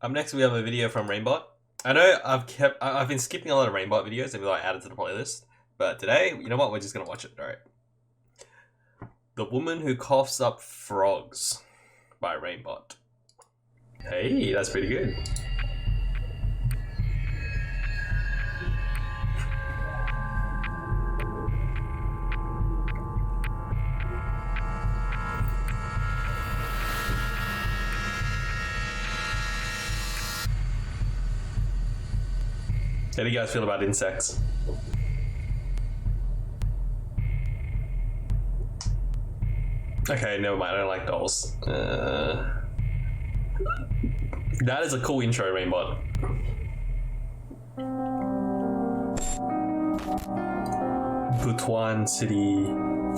Up next, we have a video from Reignbot. I know I've been skipping a lot of Reignbot videos, even though I added to the playlist. But today, you know what? We're just gonna watch it. All right. The Woman Who Coughs Up Frogs by Reignbot. Hey, that's pretty good. How do you guys feel about insects? Okay, never mind. I don't like dolls. That is a cool intro, Reignbot. Butuan City,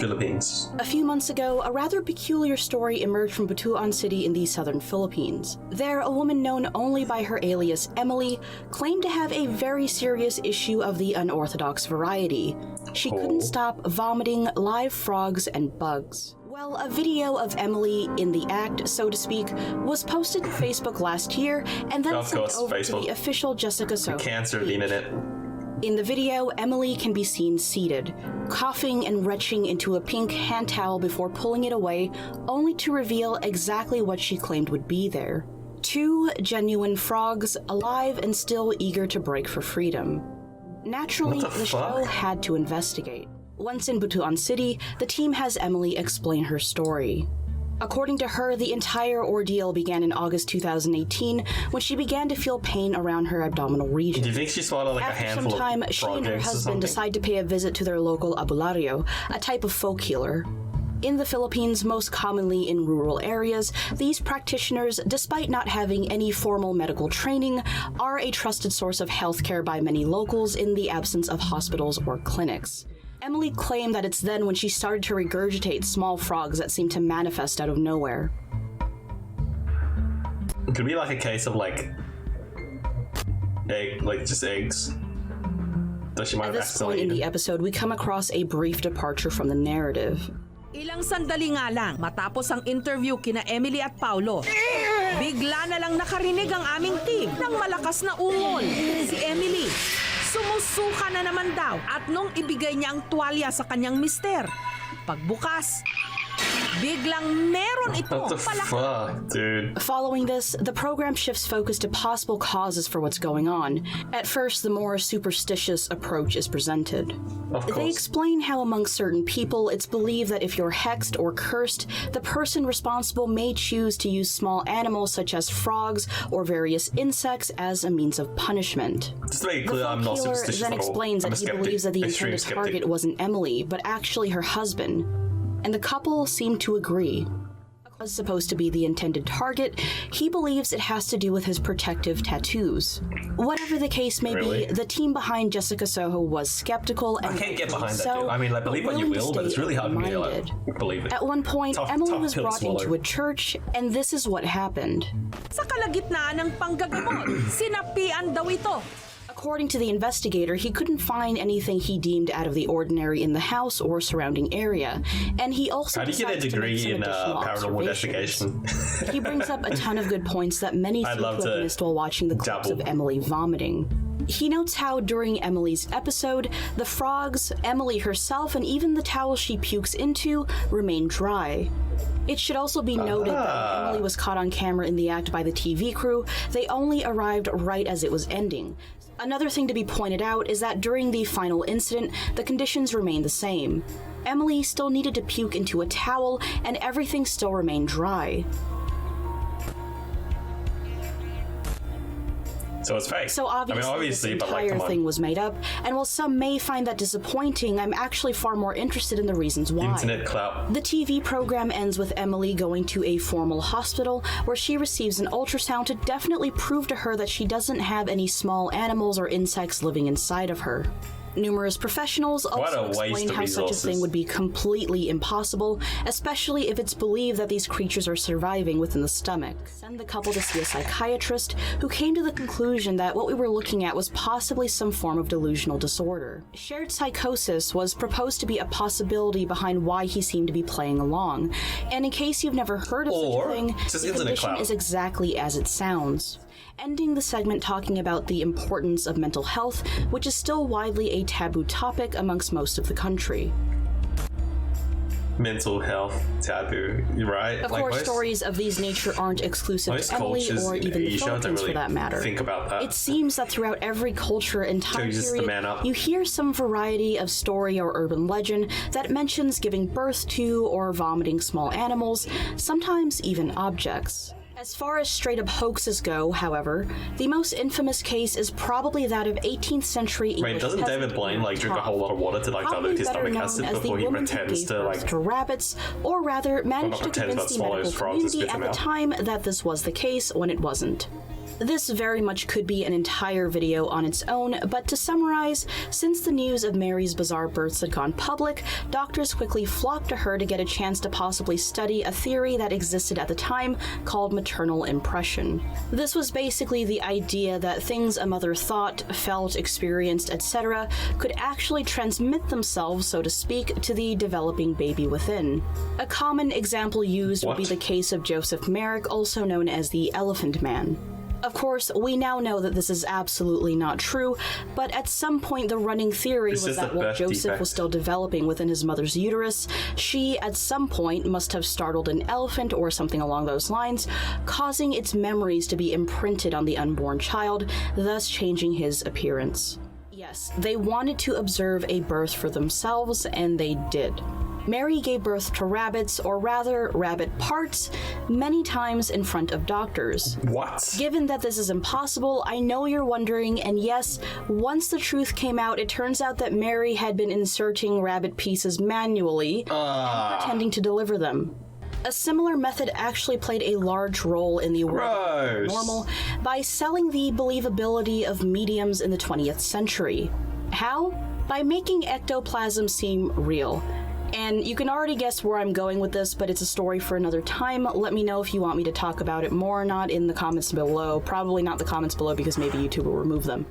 Philippines. A few months ago, a rather peculiar story emerged from Butuan City in the southern Philippines. There, a woman known only by her alias Emily claimed to have a very serious issue of the unorthodox variety. She couldn't stop vomiting live frogs and bugs. Well, a video of Emily in the act, so to speak, was posted to Facebook last year and then sent over to the official Jessica Soho. The cancer of the internet. In the video, Emily can be seen seated, coughing and retching into a pink hand towel before pulling it away, only to reveal exactly what she claimed would be there. 2 genuine frogs, alive and still eager to break for freedom. Naturally, the show had to investigate. Once in Butuan City, the team has Emily explain her story. According to her, the entire ordeal began in August 2018 when she began to feel pain around her abdominal region. Do you think she swallowed like a handful of frog eggs or something? After some time, she and her husband decide to pay a visit to their local abulario, a type of folk healer. In the Philippines, most commonly in rural areas, these practitioners, despite not having any formal medical training, are a trusted source of healthcare by many locals in the absence of hospitals or clinics. Emily claimed that it's then when she started to regurgitate small frogs that seemed to manifest out of nowhere. It could be like a case of just eggs. At this point in the episode, we come across a brief departure from the narrative. Ilang sandali nga lang matapos ang interview kina Emily at Paulo, bigla na lang nakarinig ang aming team ng malakas na ungol. Si Emily, sumusuka na naman daw at nung ibigay niya ang tuwalya sa kanyang mister, pagbukas, biglang meron itong dude. Following this, the program shifts focus to possible causes for what's going on. At first, the more superstitious approach is presented. They explain how among certain people, it's believed that if you're hexed or cursed, the person responsible may choose to use small animals such as frogs or various insects as a means of punishment. Just to make it clear, I'm not superstitious then explains that he believes that the intended target wasn't Emily, but actually her husband. And the couple seem to agree. Was supposed to be the intended target, he believes it has to do with his protective tattoos. Whatever the case may be, the team behind Jessica Soho was skeptical and I can't get behind that, dude. I mean, believe what you will, but it's really hard for me to believe it. At one point, Emily was brought into a church, and this is what happened. Sa kalagitnaan ng panggagamot, sinapian daw ito. According to the investigator, he couldn't find anything he deemed out of the ordinary in the house or surrounding area, and he also How do you get a degree in paranormal investigation? He brings up a ton of good points that many seem to have missed while watching the clips of Emily vomiting. He notes how during Emily's episode, the frogs, Emily herself, and even the towel she pukes into remain dry. It should also be noted that when Emily was caught on camera in the act by the TV crew, they only arrived right as it was ending. Another thing to be pointed out is that during the final incident, the conditions remained the same. Emily still needed to puke into a towel, and everything still remained dry. So it's fake. So obviously the entire thing was made up, and while some may find that disappointing, I'm actually far more interested in the reasons why. Internet clout. The TV program ends with Emily going to a formal hospital where she receives an ultrasound to definitely prove to her that she doesn't have any small animals or insects living inside of her. Numerous professionals also explain how such a thing would be completely impossible, especially if it's believed that these creatures are surviving within the stomach. Send the couple to see a psychiatrist who came to the conclusion that what we were looking at was possibly some form of delusional disorder. Shared psychosis was proposed to be a possibility behind why he seemed to be playing along, and in case you've never heard of such a thing, the condition is exactly as it sounds. ending the segment talking about the importance of mental health, which is still widely a taboo topic amongst most of the country. Mental health taboo, right? Of course, stories of these nature aren't exclusive to Emily or even the Philippines for that matter. Think about that. It seems that throughout every culture and time period, you hear some variety of story or urban legend that mentions giving birth to or vomiting small animals, sometimes even objects. As far as straight-up hoaxes go, however, the most infamous case is probably that of 18th century English. Wait, doesn't David Blaine drink a whole lot of water to dilute his stomach acid before he pretends to rabbits, or rather managed to convince the medical community at the time that this was the case when it wasn't? This very much could be an entire video on its own, but to summarize, since the news of Mary's bizarre births had gone public, doctors quickly flocked to her to get a chance to possibly study a theory that existed at the time called maternal impression. This was basically the idea that things a mother thought, felt, experienced, etc. could actually transmit themselves, so to speak, to the developing baby within. A common example used would be the case of Joseph Merrick, also known as the Elephant Man. Of course, we now know that this is absolutely not true, but at some point the running theory was that while Joseph was still developing within his mother's uterus, she at some point must have startled an elephant or something along those lines, causing its memories to be imprinted on the unborn child, thus changing his appearance. Yes, they wanted to observe a birth for themselves, and they did. Mary gave birth to rabbits, or rather, rabbit parts, many times in front of doctors. What? Given that this is impossible, I know you're wondering, and yes, once the truth came out, it turns out that Mary had been inserting rabbit pieces manually and pretending to deliver them. A similar method actually played a large role in the world of normal by selling the believability of mediums in the 20th century. How? By making ectoplasm seem real. And you can already guess where I'm going with this, but it's a story for another time. Let me know if you want me to talk about it more or not in the comments below. Probably not the comments below because maybe YouTube will remove them.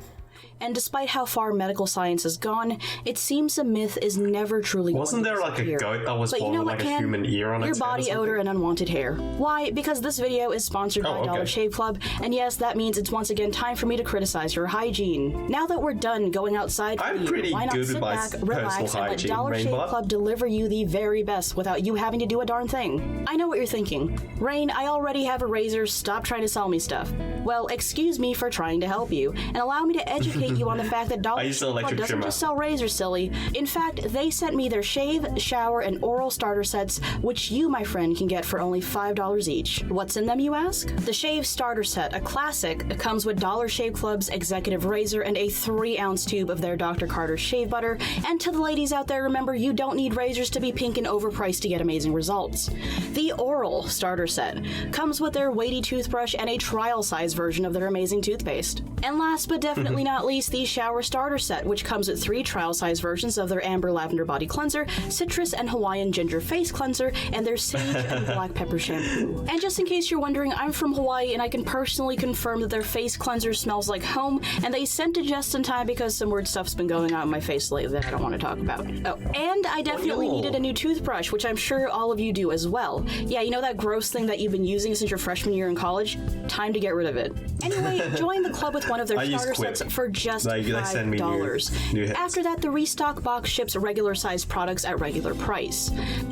And despite how far medical science has gone, it seems a myth is never truly going to Wasn't there like a goat that was born with like a human ear on its head? Your body odor and unwanted hair. Why? Because this video is sponsored by Dollar Shave Club, and yes, that means it's once again time for me to criticize your hygiene. Now that we're done going outside for you, why not sit back, relax, and let Dollar Shave Club deliver you the very best without you having to do a darn thing? I know what you're thinking. Rain, I already have a razor, stop trying to sell me stuff. Well, excuse me for trying to help you, and allow me to educate you on the fact that Dollar Shave Club doesn't just sell razors, silly. In fact, they sent me their shave, shower, and oral starter sets, which you, my friend, can get for only $5 each. What's in them, you ask? The Shave Starter Set, a classic, comes with Dollar Shave Club's executive razor and a 3-ounce tube of their Dr. Carter's shave butter. And to the ladies out there, remember, you don't need razors to be pink and overpriced to get amazing results. The Oral Starter Set comes with their weighty toothbrush and a trial-size version of their amazing toothpaste. And last but definitely not least, the Shower Starter Set, which comes with 3 trial-size versions of their Amber Lavender Body Cleanser, Citrus and Hawaiian Ginger Face Cleanser, and their Sage and Black Pepper Shampoo. And just in case you're wondering, I'm from Hawaii, and I can personally confirm that their face cleanser smells like home, and they sent it just in time because some weird stuff's been going on in my face lately that I don't want to talk about. Oh, and I definitely needed a new toothbrush, which I'm sure all of you do as well. Yeah, you know that gross thing that you've been using since your freshman year in college? Time to get rid of it. Anyway, join the club with one of their starter sets for just $5. New After that, the restock box ships regular-sized products at regular price.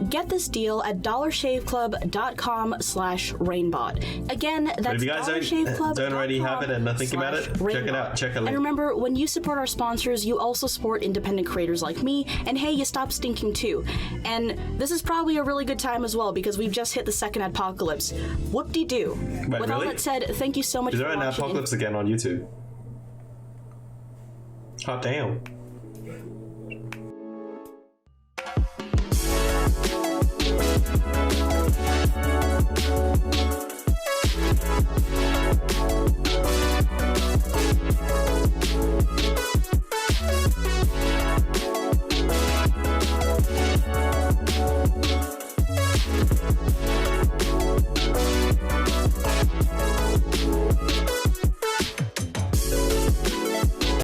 Get this deal at dollarshaveclub.com/Reignbot. Again, that's if you guys don't already have it and think about it, check it out. Check a link. And remember, when you support our sponsors, you also support independent creators like me, and hey, you stop stinking too. And this is probably a really good time as well because we've just hit the second apocalypse. Whoop-de-doo. With all that said, thank you so much for watching. Is there an apocalypse again on YouTube? Hot damn.